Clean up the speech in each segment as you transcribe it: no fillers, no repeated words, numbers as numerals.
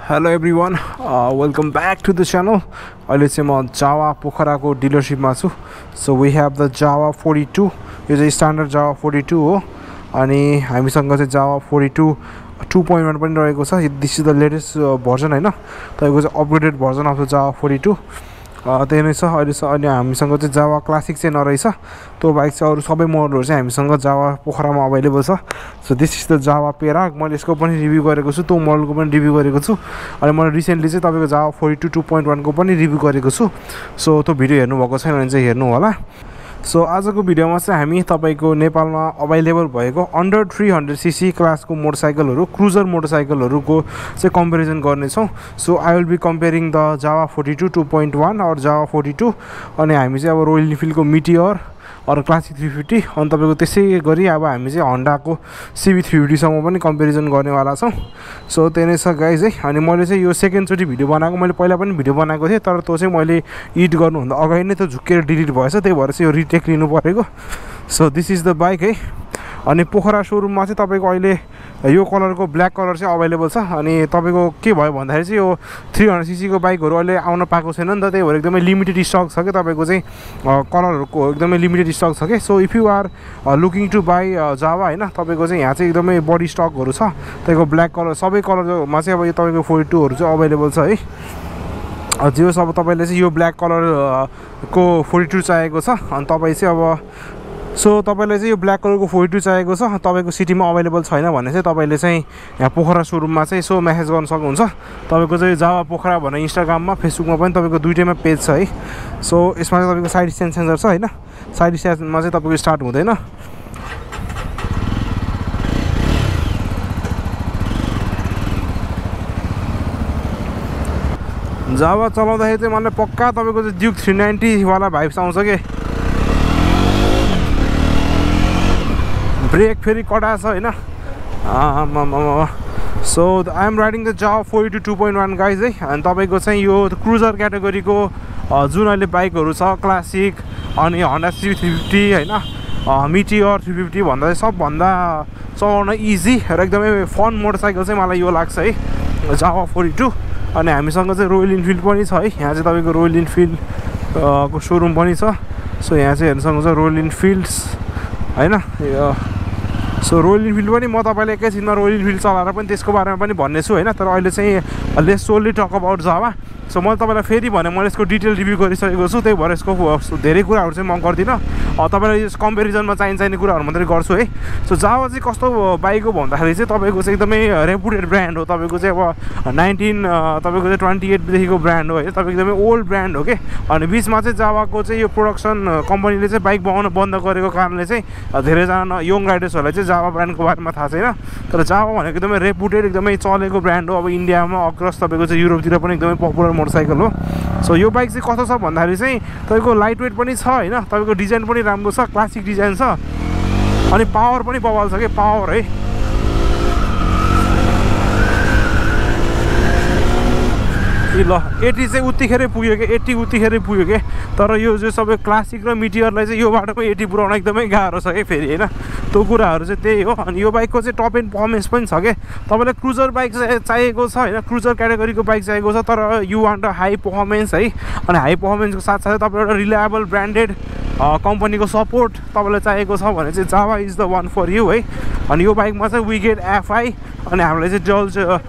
Hello everyone, welcome back to the channel. अहिले चाहिँ म जावा पोखराको डिलरशिपमा छु. So we have the Jawa 42. यो चाहिँ स्ट्यान्डर्ड Jawa 42 हो अनि हामीसँग चाहिँ Jawa 42 2.1 पनि रहेको छ. This is the latest version हैन. तपाईको चाहिँ upgraded version of the Jawa 42. त्यही नै छ अहिले अनि हामीसँग चाहिँ जावा क्लासिक चाहिँ नरहेछ. त्यो बाइक चाहिँ अरु सबै मोडलहरु चाहिँ हामीसँग जावा पोखरामा अवेलेबल छ. So this is the Jawa Perak. मैले यसको पनि रिभ्यु गरेको छु, त्यो मोडलको पनि रिभ्यु गरेको छु अनि मैले रिसेन्टली चाहिँ तपाईको जावा 42 2.1 को पनि रिभ्यु गरेको छु. सो त्यो भिडियो हेर्नु भएको छैन भने चाहिँ हेर्नु होला. सो आजको भिडियोमा चाहिँ हामी तपाईको नेपालमा अवेलेबल भएको अन्डर 300 सीसी क्लासको मोटरसाइकलहरु, क्रुजर मोटरसाइकलहरुको चाहिँ कम्पेरिजन गर्ने छौं. So I will be comparing the Jawa 42 2.1 और जावा 42 अनि हामी चाहिँ अब रोयल इनफिल्डको मिटियर और क्लासिक 350 अनि तपाईको त्यसै गरी अब हामी चाहिँ होन्डाको सीबी 350 सम्म पनि कम्पेरिजन गर्नेवाला छौं. सो त्यही नै छ गाइज है. अनि मैले चाहिँ यो सेकेन्ड चोटी भिडियो बनाएको, मैले पहिला पनि भिडियो बनाएको थिएँ तर त्यो चाहिँ मैले एडिट गर्नुभन्दा अगाडि नै त्यो झुकेर डिलिट भएछ, त्यही भएर चाहिँ यो रिटेक लिनु परेको. So this is the bike है. अनि पोखरा शोरूममा चाहिँ तपाईको अहिले यो कलरको ब्ल्याक कलर चाहिँ अवेलेबल छ. अनि तपाईको के भयो भन्दाखेरि चाहिँ यो 300 सीसी को बाइकहरु अहिले आउन पाएको छैन नि त, त्यही भएर एकदमै लिमिटेड स्टक छ के तपाईको चाहिँ कलरहरुको एकदमै लिमिटेड स्टक छ के. So if you are looking to buy Jawa हैन, तपाईको चाहिँ यहाँ चाहिँ एकदमै बडी स्टकहरु छ. तपाईको ब्ल्याक कलर सबै कलरमा चाहिँ अब यो तपाईको 42 हरु चाहिँ अवेलेबल छ है. जो सब तपाईले चाहिँ यो ब्ल्याक कलर को 42 चाहिएको छ अनि तपाई चाहिँ अब सो तपाईले चाहिँ यो ब्ल्याक कलरको 42 चाहिएको छ, तपाईको सिटीमा अवेलेबल छैन भने चाहिँ तपाईले चाहिँ यहाँ पोखरा शोरूममा चाहिँ सो मेसेज गर्न सक्नुहुन्छ. तपाईको चाहिँ जावा पोखरा भनेर इन्स्टाग्राममा फेसबुकमा पनि तपाईको दुईटैमा पेज छ है. सो यसमा चाहिँ तपाईको साइड स्ट्यान्ड सेन्सर छ हैन. साइड स्ट्यान्डमा चाहिँ तपाईको स्टार्ट हुँदैन. जावा चलाउँदाखेरि चाहिँ मलाई पक्का तपाईको चाहिँ ड्युक 390 वाला भाइब्स आउँछ के. ब्रेक फेरि कडा छ हैन. So I am riding the Jawa 42 2.1 guys है. अनि तपाईको चाहिँ यो क्रुजर क्याटेगोरीको जुन अहिले बाइकहरु छ क्लासिक अनि होन्डा सीबी 350 हैन, मिटियर 350 भन्दा चाहिँ सबभन्दा चलाउन इजी र एकदमै फन मोटरसाइकल चाहिँ मलाई यो लाग्छ है जावा 42. अनि हामीसँग चाहिँ रोयल इनफिल्ड पनि छ है. यहाँ चाहिँ तपाईको रोयल इनफिल्ड को शोरूम पनि छ. सो यहाँ चाहिँ हेर्न सक्नुहुन्छ रोयल इनफिल्ड्स हैन. सो रोयल इनफिल्ड पनि म तपाईलाई एकैछिनमा रोयल इनफिल्ड चलाएर पनि त्यसको बारेमा पनि भन्ने छु हैन. तर अहिले चाहिँ let's solely talk about Jawa. So मैले तपाईलाई फेरि भने मैले यसको डिटेल रिभ्यु गरिसकेको छु, त्यही भएर यसको धेरै कुराहरु चाहिँ म गर्दिन. तपाईलाई यस कम्पेरिजनमा चाहिने कुराहरु मात्रै गर्छु है. सो जावा चाहिँ कस्तो बाइक हो भन्दाखेरि चाहिँ तपाईको चाहिँ एकदमै रेपुटेड ब्रान्ड हो. तपाईको चाहिँ अब 19 तपाईको चाहिँ 28 देखिको ब्रान्ड हो है. तपाईको एकदमै ओल्ड ब्रान्ड हो के. अनि बीचमा चाहिँ जावाको चाहिँ यो प्रोडक्सन कम्पनीले चाहिँ बाइक बनाउन बन्द गरेको कारणले चाहिँ धेरै जना यङ राइडर्सहरुलाई चाहिँ जावा ब्रान्डको बारेमा थाहा छैन. तर जावा भनेको एकदमै रेपुटेड एकदमै चलेको ब्रान्ड हो. अब इन्डियामा अक्रस तपाईको चाहिँ युरोपतिर पनि एकदमै पपुलर मोटरसाइकल हो. सो यो बाइक चाहिँ कस्तो छ भन्दाखेरि चाहिँ तपाईको लाइट वेट पनि छ हैन. तपाईको डिजाइन पनि राम्रो छ, क्लासिक डिजाइन छ अनि पावर पनि बवाल छ के. पावर है ल 80 चाहिँ उतिखेरै पुग्यो के. 80 उतिखेरै पुग्यो के. तर यो जो सबै क्लासिक र मिटियरलाई चाहिँ यो बाटोमा 80 पुर्याउन एकदमै गाह्रो छ के फेरि हैन. त्यो कुराहरु चाहिँ त्यही हो. अनि यो बाइकको चाहिँ टप एन्ड पर्फर्मेन्स पनि छ के. तपाईलाई क्रुजर बाइक चाहिएको छ हैन, क्रुजर क्याटेगोरीको बाइक चाहिएको छ तर you want a high performance है. अनि हाई पर्फर्मेन्सको साथसाथै तपाईलाई एउटा रिलायबल ब्रान्डेड कम्पनीको सपोर्ट तपाईलाई चाहिएको छ भने चाहिँ Jawa is the one for you है. अनि यो बाइकमा चाहिँ वी गेट एफआई अनि हामीले चाहिँ डुअल.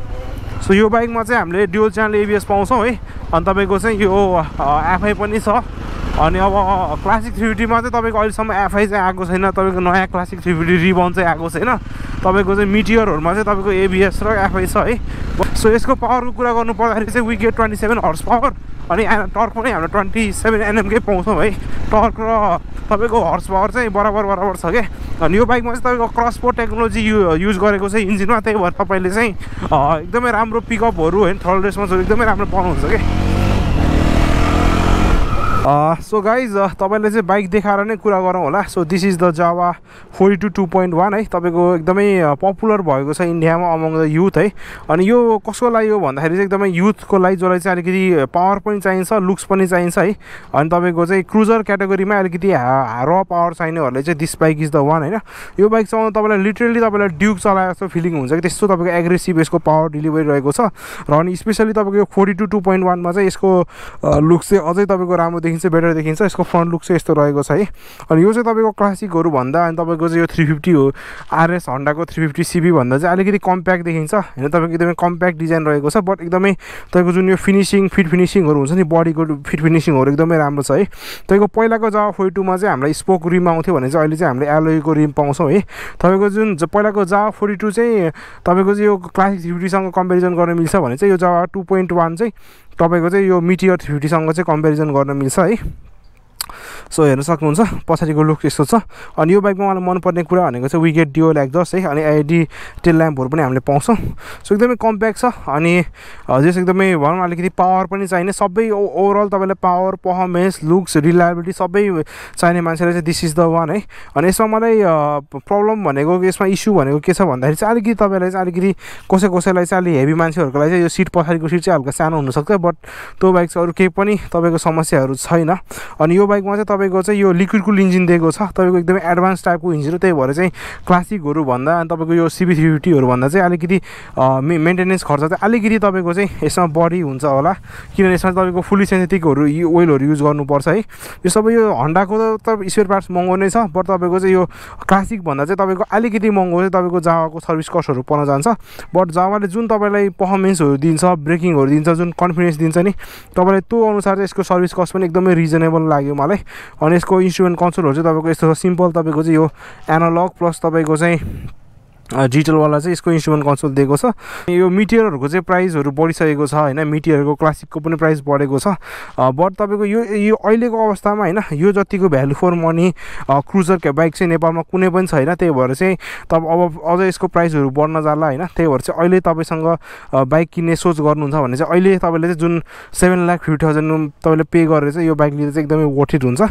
सो यो बाइकमा चाहिँ हामीले ड्युअल च्यानल एबिएस पाउँछौँ है. अनि तपाईको चाहिँ यो एफआई पनि छ. अनि अब क्लासिक 350 मा चाहिँ तपाईको अहिलेसम्म एफआई चाहिँ आएको छैन. तपाईको नयाँ क्लासिक 350 रिबन चाहिँ आएको छैन. तपाईको चाहिँ मिटियरहरुमा चाहिँ तपाईको एबिएस र एफआई छ है. सो यसको पावरको कुरा गर्नु पर्दाखेरि चाहिँ वी गेट 27 हर्स पावर अनि टर्क पनि हामीले 27 एनएम कै पाउँछौँ है. टर्क र तपाईको हर्स पावर चाहिँ बराबर छ के. अनि यो बाइकमा चाहिँ तपाईको क्रसपोर्ट टेक्नोलोजी युज गरेको छ इन्जिनमा, त्यही भएर तपाईले चाहिँ एकदमै राम्रो पिकअपहरु हैन थर्ड रेसमा एकदमै राम्रो पाउनुहुन्छ के. सो गाइज तपाईँले चाहिँ बाइक देखाएर नै कुरा गरौँ होला। So this is the Jawa 42 2.1 है, तपाईँको एकदमै पपुलर भएको छ इन्डियामा अमङ द युथ है। अनि यो कसको लागि हो भन्दाखेरि चाहिँ एकदमै युथको लागि, जसलाई चाहिँ अलिकति पावर पनि चाहिन्छ, लुक्स पनि चाहिन्छ है। अनि तपाईँको चाहिँ क्रुजर क्याटेगोरीमा अलिकति र पावर चाहिनेहरूले चाहिँ this bike is the one होइन। यो बाइक चलाउनु तपाईँलाई लिटरली तपाईँलाई ड्युक चलाए जस्तो फिलिङ हुन्छ कि त्यस्तो तपाईँको एग्रेसिभ यसको पावर डेलिभरी रहेको छ। र अनि स्पेसली तपाईँको यो 42 2.1 मा चाहिँ यसको लुक्स चाहिँ अझै तपाईँको राम्रो देखिन्छ, बेटर देखिन्छ। यसको फ्रन्ट लुक चाहिँ यस्तो रहेको छ है। अनि यो चाहिँ तपाईँको क्लासिकहरू भन्दा अनि तपाईँको चाहिँ यो 350 हो, आरएस हन्डाको 350 सीबी भन्दा चाहिँ अलिकति कम्प्याक्ट देखिन्छ होइन। तपाईँको एकदमै कम्प्याक्ट डिजाइन रहेको छ, बट एकदमै तपाईँको जुन यो फिनिसिङ फिट फिनिसिङहरू हुन्छ नि, बडीको फिट फिनिसिङहरू एकदमै राम्रो छ है। तपाईँको पहिलाको जावा 42 मा चाहिँ हामीलाई स्पोक रिम आउँथ्यो भने चाहिँ अहिले चाहिँ हामीले एलोयको रिम पाउँछौँ है। तपाईँको जुन पहिलाको जावा 42 चाहिँ तपाईँको चाहिँ यो क्लासिक 350 सँग कम्पेरिजन गर्न मिल्छ भने चाहिँ यो जावा 2.1 चाहिँ तपाईँको चाहिँ यो मिटियर 350 सँग चाहिँ कम्पेरिजन गर्न मिल्छ है। सो हेर्न सक्नुहुन्छ पछाडिको लुक यस्तो छ। अनि यो बाइकमा मलाई मनपर्ने कुरा भनेको चाहिँ विकेट ड्युअल एक्जस्ट है, अनि एलइडी टेल ल्याम्पहरू पनि हामीले पाउँछौँ। सो एकदमै कम्प्याक्ट छ। अनि जस एकदमै भनौँ अलिकति पावर पनि चाहिने, सबै ओभरअल तपाईँलाई पावर, पर्फर्मेन्स, लुक्स, रिलायबिलिटी सबै चाहिने मान्छेलाई चाहिँ दिस इज द वान है। अनि यसमा मलाई प्रब्लम भनेको, यसमा इस्यु भनेको के छ भन्दाखेरि चाहिँ अलिकति तपाईँलाई चाहिँ अलिकति कसैलाई चाहिँ अलिक हेभी मान्छेहरूको लागि चाहिँ यो सिट, पछाडिको सिट चाहिँ हल्का सानो हुनसक्छ, बट त्यो बाइक चाहिँ अरू केही पनि तपाईँको समस्याहरू छैन। अनि यो बाइकमा चाहिँ तपाईँको चाहिँ यो लिक्विड कुल इन्जिन दिएको छ, तपाईँको एकदमै एडभान्स टाइपको इन्जिन हो। त्यही भएर चाहिँ क्लासिकहरू भन्दा अनि तपाईँको यो CB 350हरू भन्दा चाहिँ अलिकति मेन्टेनेन्स खर्च चाहिँ अलिकति तपाईँको चाहिँ यसमा बढी हुन्छ होला, किनभने यसमा तपाईँको फुल्ली सिन्थेटिकहरू ओइलहरू युज गर्नुपर्छ है। यो सबै यो हन्डाको त स्पेयर पार्ट्स महँगो नै छ, बट तपाईँको चाहिँ यो क्लासिक भन्दा चाहिँ तपाईँको अलिकति महँगो चाहिँ तपाईँको जावाको सर्भिस कस्टहरू पर्न जान्छ। बट जावाले जुन तपाईँलाई पर्फर्मेन्सहरू दिन्छ, ब्रेकिङहरू दिन्छ, जुन कन्फिडेन्स दिन्छ नि, तपाईँलाई त्यो अनुसार चाहिँ यसको सर्भिस कस्ट पनि एकदमै रिजनेबल लाग्यो मलाई। अनि यसको इन्स्ट्रुमेन्ट कन्सोलहरू चाहिँ तपाईँको यस्तो सिम्पल, तपाईँको चाहिँ यो एनालग प्लस तपाईँको चाहिँ डिजिटलवाला चाहिँ यसको इन्स्ट्रुमेन्ट कन्सोल दिएको छ। यो मिटियरहरूको चाहिँ प्राइसहरू बढिसकेको छ होइन, मिटियरको क्लासिकको पनि प्राइस बढेको छ। बट तपाईँको यो अहिलेको अवस्थामा होइन, यो जतिको value for money cruiser bike चाहिँ नेपालमा कुनै पनि छैन। त्यही भएर चाहिँ अब अझ यसको प्राइसहरू बढ्न जाला होइन। त्यही भएर चाहिँ अहिले तपाईँसँग बाइक किन्ने सोच गर्नुहुन्छ भने चाहिँ अहिले तपाईँले चाहिँ जुन 7,50,000 तपाईँले पे गरेर चाहिँ यो बाइक लिँदा चाहिँ एकदमै वर्थ इट हुन्छ।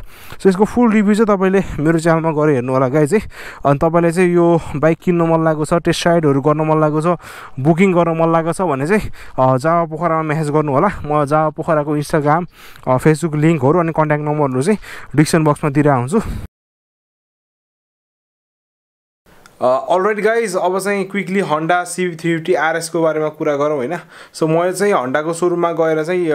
सो यसको फुल रिभ्यू चाहिँ तपाईँले मेरो च्यानलमा गएर हेर्नु होला गाइज है। अनि तपाईँलाई चाहिँ यो बाइक किन्नु मन लागेको छ, टेस्ट राइडहरू गर्न मन लागेको छ, बुकिङ गर्न मन लागेको छ भने चाहिँ जावा पोखरामा मेसेज गर्नु होला। म जावा पोखराको इन्स्टाग्राम, फेसबुक लिङ्कहरू अनि कन्ट्याक्ट नम्बरहरू चाहिँ डिस्क्रिप्सन बक्समा दिइरहेको हुन्छु। अलराइट गाइज, अब चाहिँ क्विकली हन्डा CB 350 RS को बारेमा कुरा गरौँ होइन। सो मैले चाहिँ हन्डाको सोरुममा गएर चाहिँ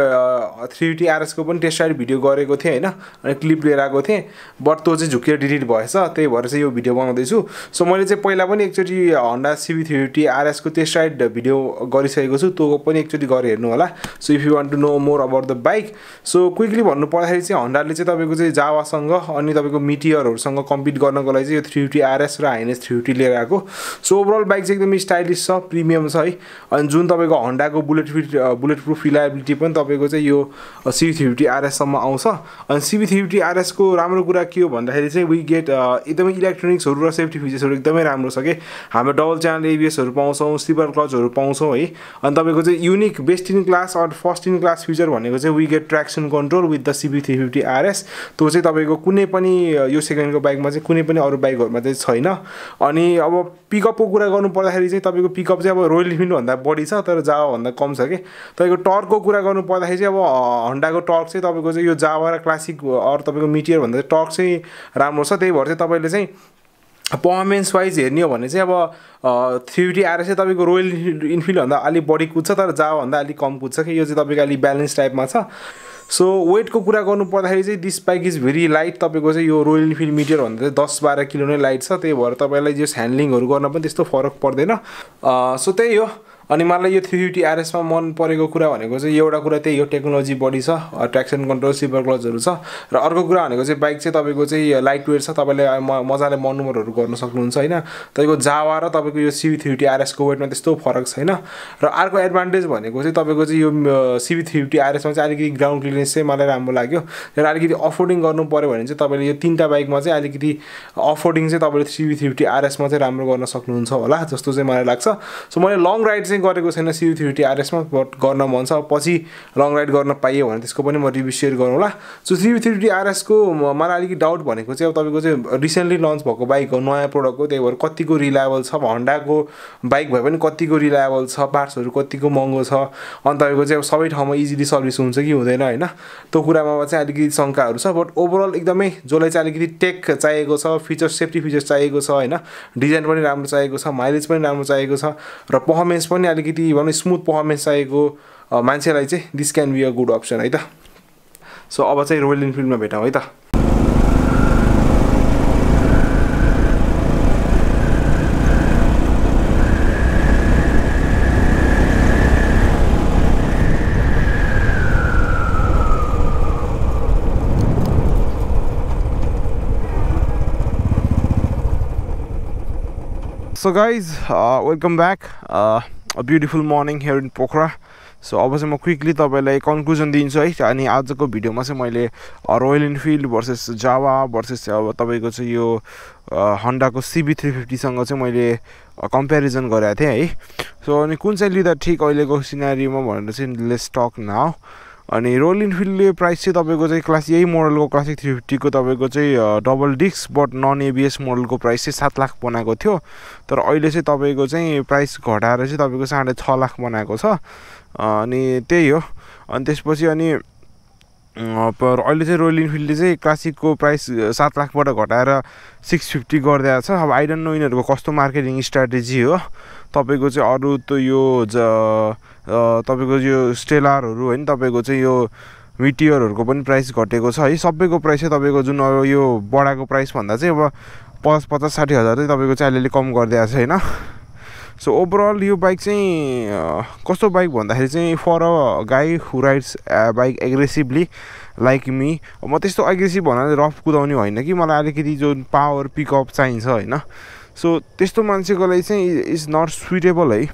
350 RS को पनि टेस्ट राइड भिडियो गरेको थिएँ होइन, अनि क्लिप लिएर आएको थिएँ, बट त्यो चाहिँ झुकेर डिलिट भएछ। त्यही भएर चाहिँ यो भिडियो बनाउँदैछु। सो मैले चाहिँ पहिला पनि एकचोटि हन्डा CB 350 RS को टेस्ट राइड भिडियो गरिसकेको छु, त्यो पनि एकचोटि गएर हेर्नु होला। So if you want to know more about the bike, so quickly भन्नु पर्दाखेरि चाहिँ हन्डाले चाहिँ तपाईँको चाहिँ जावासँग अनि तपाईँको मिटियरहरूसँग कम्पिट गर्नको लागि चाहिँ यो 350 RS र हाइनेस 350 लिएर आएको। सो ओभरअल बाइक चाहिँ एकदमै स्टाइलिस छ, प्रिमियम छ है। अनि जुन तपाईँको हन्डाको बुलेट प्रुफ रिलायबिलिटी पनि तपाईँको चाहिँ यो CB 350 RS सम्म आउँछ। अनि CB 350 RS को राम्रो कुरा के हो भन्दाखेरि चाहिँ वी गेट एकदमै इलेक्ट्रोनिक्सहरू र सेफ्टी फिचर्सहरू एकदमै राम्रो छ कि हाम्रो डबल च्यानल ABSहरू पाउँछौँ, स्लिपर क्लचहरू पाउँछौँ है। अनि तपाईँको चाहिँ unique best in class or first in class feature भनेको चाहिँ we get traction control with the CB 350 RS। त्यो चाहिँ तपाईँको कुनै पनि यो सेकेन्डको बाइकमा चाहिँ कुनै पनि अरू बाइकहरूमा चाहिँ छैन। अनि अब पिकअपको कुरा गर्नु पर्दाखेरि चाहिँ तपाईँको पिकअप चाहिँ अब रोयल इनफिल्ड भन्दा बढी छ, तर जावा भन्दा कम छ कि। तपाईँको टर्कको कुरा गर्नु पर्दाखेरि चाहिँ अब हन्डाको टर्क चाहिँ तपाईँको चाहिँ यो जावा र क्लासिक अरू तपाईँको मिटियर भन्दा चाहिँ टर्क चाहिँ राम्रो छ। त्यही भएर चाहिँ तपाईँले चाहिँ पर्फर्मेन्स वाइज हेर्ने हो भने चाहिँ अब 350 RS चाहिँ तपाईँको रोयल इनफिल्ड भन्दा अलिक बढी कुद्छ, तर जावा भन्दा अलिक कम कुद्छ कि। यो चाहिँ तपाईँको अलिक ब्यालेन्स टाइपमा छ। सो वेटको कुरा गर्नु पर्दाखेरि चाहिँ this bike is very light. तपाईँको चाहिँ यो रोयल इनफिल्ड मिटियर भन्दा चाहिँ 10-12 किलो नै लाइट छ। त्यही भएर तपाईँलाई जस ह्यान्डलिङहरू गर्न पनि त्यस्तो फरक पर्दैन। सो त्यही हो। अनि मलाई यो 350 RS मा मन परेको कुरा भनेको चाहिँ एउटा कुरा त्यही हो, टेक्नोलोजी बढी छ, ट्र्याक्सन कन्ट्रोल, स्लिपर क्लचहरू छ। र अर्को कुरा भनेको चाहिँ बाइक चाहिँ तपाईँको चाहिँ लाइट वेट छ, तपाईँले मजाले मनोभरहरू गर्न सक्नुहुन्छ होइन। तपाईँको जावा र तपाईँको यो CB 350 RS को वेटमा त्यस्तो फरक छैन। र अर्को एडभान्टेज भनेको चाहिँ तपाईँको चाहिँ यो CB 350 RS मा चाहिँ अलिकति ग्राउन्ड क्लियरेन्स चाहिँ मलाई राम्रो लाग्यो। र अलिकति अफरोडिङ गर्नु पऱ्यो भने चाहिँ तपाईँले यो तिनवटा बाइकमा चाहिँ अलिकति अफरोडिङ चाहिँ तपाईँले CB 350 RS मा चाहिँ राम्रो गर्न सक्नुहुन्छ होला जस्तो चाहिँ मलाई लाग्छ। सो मैले लङ राइड चाहिँ चाहिँ गरेको छैन CB350 RS मा बट गर्न मन छ पछि लङ राइड गर्न पाइयो भने त्यसको पनि म रिभ्यू शेयर गरौँला सो CB350 RS को मलाई अलिकति डाउट भनेको चाहिँ अब तपाईको चाहिँ रिसेन्टली लन्च भएको बाइक हो नयाँ प्रोडक्ट हो त्यही भएर कतिको रिलायबल छ होन्डाको बाइक भए पनि कतिको रिलायबल छ पार्ट्सहरु कतिको महँगो छ अनि तपाईको चाहिँ अब सबै ठाउँमा इजिली सर्भिस हुन्छ कि हुँदैन हैन त्यो कुरामा चाहिँ अलिकति शंकाहरु छ बट ओभरअल एकदमै जसलाई चाहिँ अलिकति टेक चाहिएको छ फीचर सेफ्टी फीचर्स चाहिएको छ हैन डिजाइन पनि राम्रो चाहिएको छ माइलेज पनि राम्रो चाहिएको छ र परफर्मेन्स पनि अलिकति भन्नु स्मुथ परफर्मेन्स चाहिएको मान्छेलाई चाहिँ this can be a good option है त सो अब चाहिँ रोयल इनफिल्डमा भेटौँ है त So guys, welcome back. A beautiful morning here in Pokhara. So अब चाहिँ म क्विकली तपाईलाई कन्क्लुजन दिन्छु है अनि आजको भिडियोमा चाहिँ मैले royal Enfield versus Java versus अब तपाईको चाहिँ यो होन्डाको CB350 सँग चाहिँ मैले कम्प्यारिजन गरेको थिएँ है सो अनि कुन चाहिँ लिँदा ठिक अहिलेको सिनारीमा भनेर चाहिँ लेट्स टक नाउ अनि रोयल इनफिल्डले प्राइस चाहिँ तपाईको चाहिँ क्लास यही मोडलको क्लासिक 350 को तपाईको चाहिँ double disc but non ABS मोडलको प्राइस चाहिँ 7 लाख बनाएको थियो तर अहिले चाहिँ तपाईको चाहिँ प्राइस घटाएर चाहिँ तपाईको 6.5 लाख बनाएको छ अनि त्यही हो अनि त्यसपछि अनि पर अहिले चाहिँ रोयल इनफिल्डले चाहिँ क्लासिकको प्राइस 7 लाखबाट घटाएर 650 गरिदिएको छ अब आई डोन्ट नो यिनीहरुको कस्तो मार्केटिङ स्ट्र्याटेजी हो तपाईको चाहिँ अरु त यो तपाईको यो स्टेलरहरु हैन तपाईको चाहिँ यो मिटियरहरुको पनि प्राइस घटेको छ है सबैको प्राइस चाहिँ तपाईको जुन यो बडाको प्राइस भन्दा चाहिँ अब 50-60 हजार चाहिँ तपाईको चाहिँ अलिअलि कम गरिदिएको छ हैन सो ओभरअल यो बाइक चाहिँ कस्तो बाइक भन्दाखेरि चाहिँ for a guy who rides bike aggressively like me म त्यस्तो एग्रेसिभ भन्नाले रफ कुदाउने होइन कि मलाई अलिकति जुन पावर पिकअप चाहिन्छ हैन सो त्यस्तो मान्छेको लागि चाहिँ इज नट सुटेबल है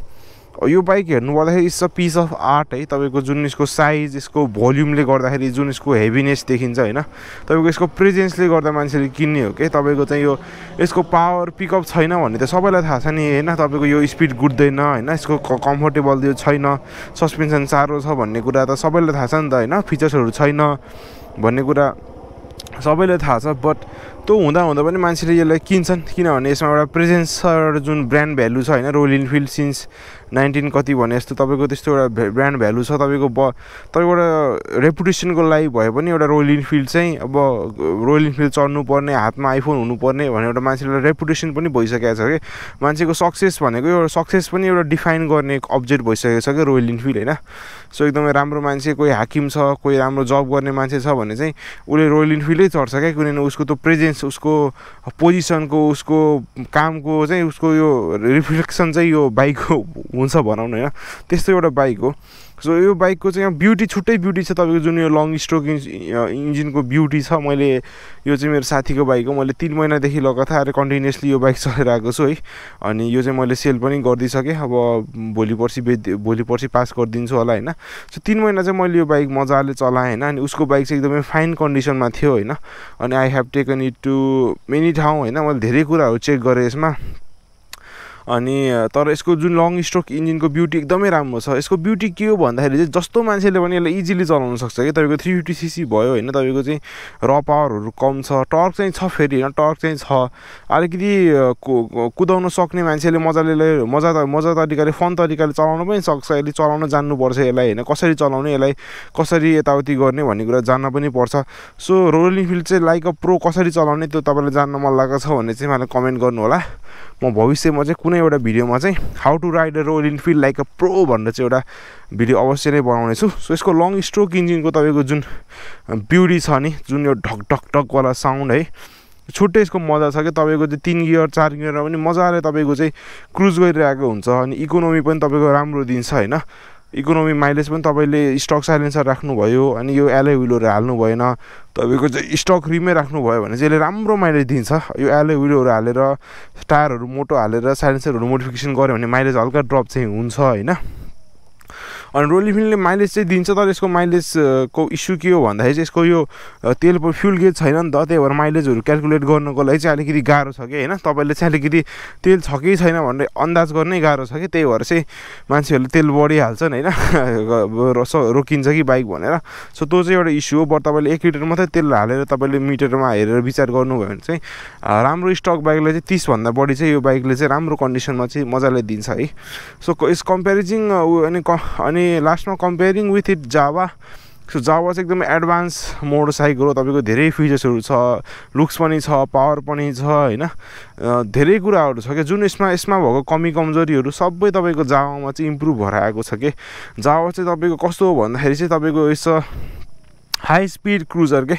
यो बाइक हेर्नु पर्दाखेरि it's a piece of art है तपाईको जुन यसको साइज यसको भोल्युमले गर्दाखेरि जुन यसको हेभीनेस देखिन्छ हैन तपाईको यसको प्रेजेन्सले गर्दा मान्छेले किन्ने हो के तपाईको चाहिँ यो यसको पावर पिकअप छैन भन्ने त सबैलाई थाहा छ नि हैन तपाईको यो स्पिड गुड्दैन हैन यसको कम्फर्टेबल यो छैन सस्पेन्सन सारो छ भन्ने कुरा त सबैलाई थाहा छ नि त हैन फिचर्सहरु छैन भन्ने कुरा सबैलाई थाहा छ बट त्यो हुँदा पनि मान्छेले यसलाई किन्छन् किनभने यसमा एउटा प्रेजेन्स छ एउटा जुन ब्रान्ड भ्यालु छ हैन रोयल इनफिल्ड सिन्स 19 कति भने जस्तो तपाईको त्यस्तो एउटा ब्रान्ड भ्यालु छ तपाईको एउटा रेपुटेसनको लागि भए पनि एउटा रोयल इनफिल्ड चाहिँ अब रोयल इनफिल्ड चढ्नु पर्ने हातमा आइफोन हुनु पर्ने भने एउटा मान्छेले रेपुटेसन पनि भइसकेको छ के मान्छेको सक्सेस भनेको एउटा सक्सेस पनि एउटा डिफाइन गर्ने अब्जेक्ट भइसकेको छ के रोयल इनफिल्ड हैन सो एकदमै राम्रो मान्छे कोही हाकिम छ कोही राम्रो जब गर्ने मान्छे छ भने चाहिँ उले रोयल इनफिल्डै चढ्छ के किनभने उसको त्यो प्रेजेन्स उसको पोजिसनको उसको कामको चाहिँ उसको यो रिफ्लेक्सन चाहिँ यो बाइकको हुन्छ भनौँ न हैन त्यस्तो एउटा बाइक हो सो यो बाइकको चाहिँ ब्युटी छुट्टै ब्युटी छ तपाईको जुन यो लङ स्ट्रोक इन्जिनको ब्युटी छ मैले यो चाहिँ मेरो साथीको बाइक हो मैले 3 महिनादेखि लगातार कन्टिन्युअसली यो बाइक चलाइरहेको छु है अनि यो चाहिँ मैले सेल पनि गरिदिसके अब भोलि पर्सि पास गरिदिन्छु होला हैन सो 3 महिना चाहिँ मैले यो बाइक मजाले चलाएँ हैन अनि उसको बाइक चाहिँ एकदमै फाइन कन्डिसनमा थियो हैन अनि I have taken it to many ठाउँ हैन मैले धेरै कुराहरु चेक गरे यसमा अनि तर यसको जुन लङ स्ट्रोक इन्जिनको ब्युटी एकदमै राम्रो छ यसको ब्युटी के हो भन्दाखेरि चाहिँ जस्तो मान्छेले पनि यसलाई इजिली चलाउन सक्छ के तपाईको 350 सीसी भयो हैन तपाईको चाहिँ र पावरहरु कम छ टर्क चाहिँ छ फेरि हैन टर्क चाहिँ छ अलिकति कुदाउन सक्ने मान्छेले मजा तरिकाले फन तरिकाले चलाउन पनि सक्छ यसले चलाउन जान्नु पर्छ यसलाई हैन कसरी चलाउने यसलाई कसरी यताउति गर्ने भन्ने कुरा जान्न पनि पर्छ सो रोयल इनफिल्ड चाहिँ लाइक अ प्रो कसरी चलाउने त्यो तपाईलाई जान्न मन लागेको छ भने चाहिँ मलाई कमेन्ट गर्नु होला म भविष्यमा चाहिँ कुनै एउटा भिडियोमा चाहिँ how to ride a Royal Enfield like a pro भनेर चाहिँ एउटा भिडियो अवश्य नै बनाउने छु सो यसको लङ स्ट्रोक इन्जिनको तपाईको जुन ब्युटी छ नि जुन यो ढक ढक ढक वाला साउन्ड है छुट्टै यसको मजा छ के तपाईको चाहिँ 3 गियर 4 गियरमा पनि मजाले तपाईको चाहिँ क्रुज गरिरहेको हुन्छ अनि इकोनोमी पनि तपाईको राम्रो दिन्छ हैन इकोनोमी माइलेज पनि तपाईले स्टक साइलेन्सर राख्नु भयो अनि यो एलोय व्हीलहरु हाल्नु भएन तपाईको चाहिँ स्टक रिमै राख्नु भयो भने चाहिँ यसले राम्रो माइलेज दिन्छ यो एलोय व्हीलहरु हालेर टायरहरु मोटो हालेर साइलेन्सरहरु मोडिफिकेसन गर्यो भने माइलेज हल्का ड्रप चाहिँ हुन्छ हैन अनि रोयल इनफिल्डले माइलेज चाहिँ दिन्छ तर यसको माइलेजको इस्यु के हो भन्दाखेरि चाहिँ यसको यो तेल फ्युल गेज छैन नि त त्यही भएर माइलेजहरू क्यालकुलेट गर्नको लागि चाहिँ अलिकति गाह्रो छ कि होइन तपाईँले चाहिँ अलिकति तेल छ कि छैन भनेर अन्दाज गर्नै गाह्रो छ कि त्यही भएर चाहिँ मान्छेहरूले तेल बढिहाल्छन् होइन रोकिन्छ कि बाइक भनेर सो त्यो चाहिँ एउटा इस्यु हो बट तपाईँले 1 लिटर मात्रै तेल हालेर तपाईँले मिटरमा हेरेर विचार गर्नुभयो भने चाहिँ राम्रो स्टक बाइकले चाहिँ 30 भन्दा बढी चाहिँ यो बाइकले चाहिँ राम्रो कन्डिसनमा चाहिँ मजाले दिन्छ है सो इस कम्पेरिजिङ अनि लास्टमा comparing with it Java so Java चाहिँ एकदमै एडभान्स मोटरसाइकल हो तपाईँको धेरै फिचर्सहरू छ लुक्स पनि छ पावर पनि छ होइन धेरै कुराहरू छ कि जुन यसमा भएको कमी कमजोरीहरू सबै तपाईँको जावामा चाहिँ इम्प्रुभ भएर आएको छ कि जावा चाहिँ तपाईँको कस्तो हो भन्दाखेरि चाहिँ तपाईँको यस हाई स्पिड क्रुजर के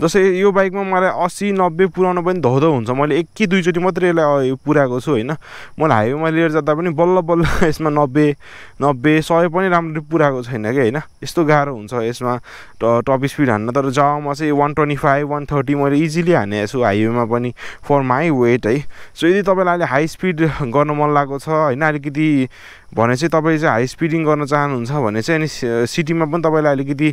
जस्तै यो बाइकमा मलाई 80-90 पुऱ्याउन पनि धौधौ हुन्छ मैले 1 कि 2 चोटि मात्रै यसलाई पुऱ्याएको छु होइन मलाई हाइवेमा लिएर जाँदा पनि बल्ल बल्ल यसमा 90-100 पनि राम्ररी पुऱ्याएको छैन कि होइन यस्तो गाह्रो हुन्छ यसमा टप स्पिड हान्न तर जावामा चाहिँ 125-130 मैले इजिली हानेको छु हाइवेमा पनि फर माई वेट है सो यदि तपाईँलाई अहिले हाई स्पिड गर्न मन लागेको छ होइन अलिकति भने चाहिँ तपाईँ चाहिँ हाई स्पिडिङ गर्न चाहनुहुन्छ भने चाहिँ अनि सिटीमा पनि तपाईँलाई अलिकति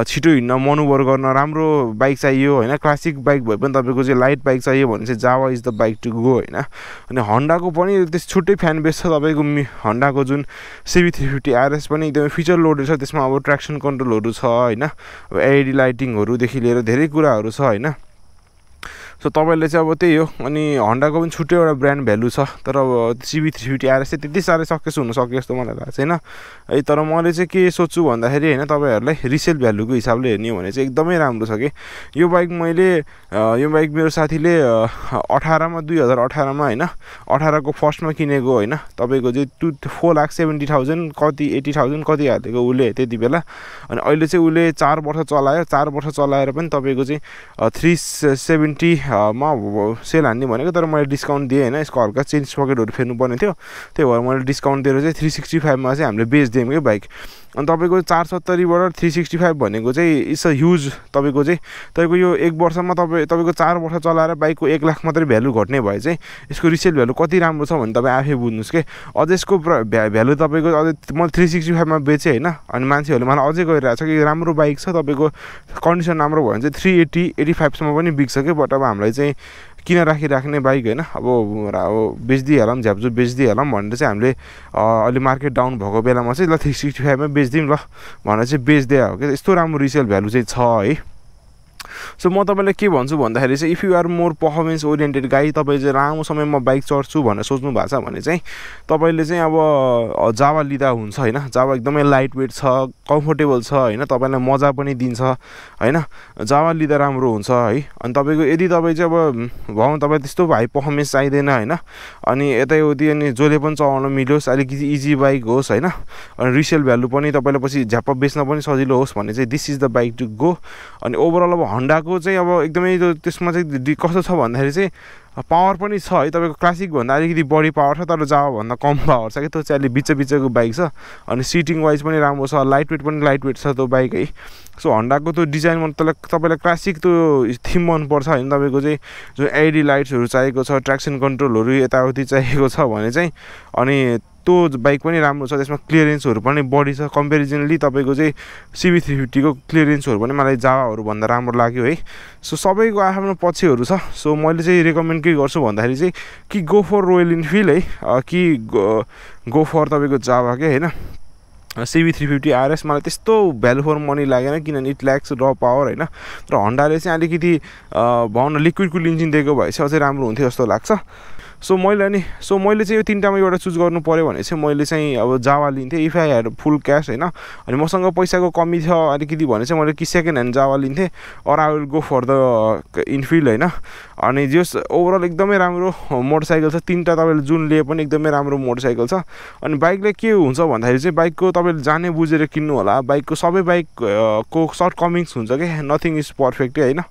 छिटो हिँड्न मनुभर गर्न राम्रो बाइक चाहियो होइन क्लासिक बाइक भए पनि तपाईँको चाहिँ लाइट बाइक चाहियो भने चाहिँ Jawa is the bike to go होइन अनि हन्डाको पनि त्यस छुट्टै फ्यान बेस छ तपाईँको हन्डाको जुन CB350 RS पनि एकदमै फिचर लोडेड छ त्यसमा अब ट्र्याक्सन कन्ट्रोलहरू छ होइन अब LED लाइटिङहरूदेखि लिएर धेरै कुराहरू छ होइन सो तपाईँले चाहिँ अब त्यही हो अनि हन्डाको पनि छुट्टै एउटा ब्रान्ड भ्यालु छ तर अब CB350 RS चाहिँ त्यति साह्रै सक्सेस हुनसक्यो जस्तो मलाई लाग्छ होइन है तर मैले चाहिँ के सोच्छु भन्दाखेरि होइन तपाईँहरूलाई रिसेल भ्यालुको हिसाबले हेर्ने हो भने चाहिँ एकदमै राम्रो छ कि यो बाइक मेरो साथीले 2018मा होइन 18को फर्स्टमा किनेको होइन तपाईँको चाहिँ 4,70,000 कति 80,000 कति हालेको उसले त्यति बेला अनि अहिले चाहिँ उसले 4 वर्ष चलायो 4 वर्ष चलाएर पनि तपाईँको चाहिँ 370 मा सेल हान्ने भनेको तर मैले डिस्काउन्ट दिएँ होइन यसको हल्का चेन्ज पकेटहरू फेर्नु पर्ने थियो त्यही भएर मैले डिस्काउन्ट दिएर चाहिँ 365 मा चाहिँ हामीले बेच्दियौँ कि बाइक अनि तपाईँको 470 बाट 365 भनेको चाहिँ इट्स अ ह्युज तपाईँको यो 1 वर्षमा तपाईँको 4 वर्ष चलाएर बाइकको 1 लाख मात्रै भ्यालु घट्ने भए चाहिँ यसको रिसेल भ्यालु कति राम्रो छ भने तपाईँ आफै बुझ्नुहोस् कि अझ यसको भ्यालु तपाईँको अझै मैले 365 मा बेचेँ होइन अनि मान्छेहरूले मलाई अझै गइरहेको छ कि राम्रो बाइक छ तपाईँको कन्डिसन राम्रो भयो भने चाहिँ 380-85 सम्म पनि बिक्छ कि बट अब हामीलाई चाहिँ किन राख्ने बाइक होइन अब बेच्दिइहालौँ झ्याप्चु बेच्दिइहालौँ भनेर चाहिँ हामीले अलि मार्केट डाउन भएको बेलामा चाहिँ ल 365 मा बेच्दिउँ ल भनेर चाहिँ बेच्दिया हो कि यस्तो राम्रो रिसेल भ्यालु चाहिँ छ है सो म तपाईँलाई के भन्छु भन्दाखेरि चाहिँ if you are more performance oriented guy तपाईँ चाहिँ लामो समयमा बाइक चढ्छु भनेर सोच्नु भएको छ भने चाहिँ तपाईँले चाहिँ अब जावा लिँदा हुन्छ होइन जावा एकदमै लाइट वेट छ कम्फोर्टेबल छ होइन तपाईँलाई मजा पनि दिन्छ होइन जावा लिँदा राम्रो हुन्छ है अनि तपाईँको यदि तपाईँ चाहिँ अब भनौँ तपाईँ त्यस्तो हाई पर्फर्मेन्स चाहिँदैन होइन अनि यताउति अनि जसले पनि चलाउन मिलोस् अलिकति इजी बाइक होस् होइन अनि रिसेल भ्यालु पनि तपाईँलाई पछि झ्याप्प बेच्न पनि सजिलो होस् भने चाहिँ this is the bike to go अनि ओभरअल अब हन्डाको चाहिँ अब एकदमै त्यसमा चाहिँ कस्तो छ भन्दाखेरि चाहिँ पावर पनि छ है तपाईँको क्लासिक भन्दा अलिकति बढी पावर छ तर जावा भन्दा कम पावर छ कि त्यो चाहिँ अलि बिचको बाइक छ अनि सिटिङ वाइज पनि राम्रो छ लाइट वेट पनि लाइट वेट छ त्यो बाइक है सो हन्डाको त्यो डिजाइन तपाईँलाई क्लासिक त्यो थिम मनपर्छ होइन तपाईँको चाहिँ जुन LED लाइट्सहरू चाहिएको छ ट्र्याक्सन कन्ट्रोलहरू यताउति चाहिएको छ भने चाहिँ अनि त्यो बाइक पनि राम्रो छ त्यसमा क्लियरेन्सहरू पनि बढी छ कम्पेरिजनली तपाईँको चाहिँ CB350 को क्लियरेन्सहरू पनि मलाई जावाहरू भन्दा राम्रो लाग्यो है सो सबैको आफ्नो पक्षहरू छ सो मैले चाहिँ रेकमेन्ड के गर्छु भन्दाखेरि चाहिँ कि गो फर रोयल इनफिल्ड है कि गो फर तपाईँको जावा के होइन CB350 RS मलाई त्यस्तो भ्यालु फर मनी लागेन किनभने इट ल्याक्स र पावर होइन तर हन्डाले चाहिँ अलिकति भनौँ न लिक्विड कुल इन्जिन दिएको भए चाहिँ अझै राम्रो हुन्थ्यो जस्तो लाग्छ सो मैले चाहिँ यो तिनटामा एउटा चुज गर्नु पर्यो भने चाहिँ मैले चाहिँ अब जावा लिन्थेँ if I had full cash होइन अनि मसँग पैसाको कमी छ अलिकति भने चाहिँ मैले कि सेकेन्ड ह्यान्ड जावा लिन्थेँ or I will go for the Enfield होइन अनि जस ओभरअल एकदमै राम्रो मोटरसाइकल छ तीनटा तपाईँले जुन लिए पनि एकदमै राम्रो मोटरसाइकल छ अनि बाइकले के हुन्छ भन्दाखेरि चाहिँ बाइकको तपाईँले जाने बुझेर किन्नु होला बाइकको सबै बाइकको सर्ट कमिङ्स हुन्छ कि नथिङ इज पर्फेक्ट होइन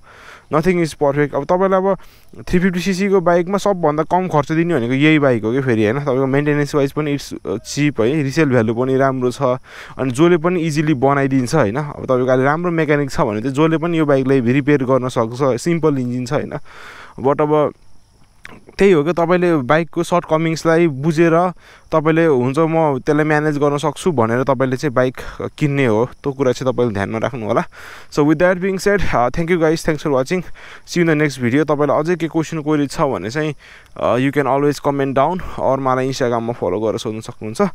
नथिङ इज पर्फेक्ट अब तपाईँलाई अब 350cc को बाइकमा सबभन्दा कम खर्च दिने भनेको यही बाइक हो कि फेरि होइन तपाईँको मेन्टेनेन्स वाइज पनि इट्स चिप है रिसेल भ्यालु पनि राम्रो छ अनि जसले पनि इजिली बनाइदिन्छ होइन अब तपाईँको अहिले राम्रो मेकानिक छ भने चाहिँ जसले पनि यो बाइकलाई रिपेयर गर्न सक्छ सिम्पल इन्जिन छ होइन बट अब त्यही हो कि तपाईँले बाइकको सर्ट कमिङ्सलाई बुझेर तपाईँले हुन्छ म त्यसलाई म्यानेज गर्न सक्छु भनेर तपाईँले चाहिँ बाइक किन्ने हो त्यो कुरा चाहिँ तपाईँले ध्यानमा राख्नु होला so with that being said thank you guys thanks for watching see in the next video तपाईँलाई अझै के क्वेसन क्वेरी छ भने चाहिँ you can always comment down or मलाई इन्स्टाग्राममा फलो गरेर सोध्न सक्नुहुन्छ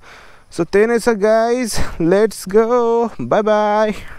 सो त्यही नै छ guys let's go by by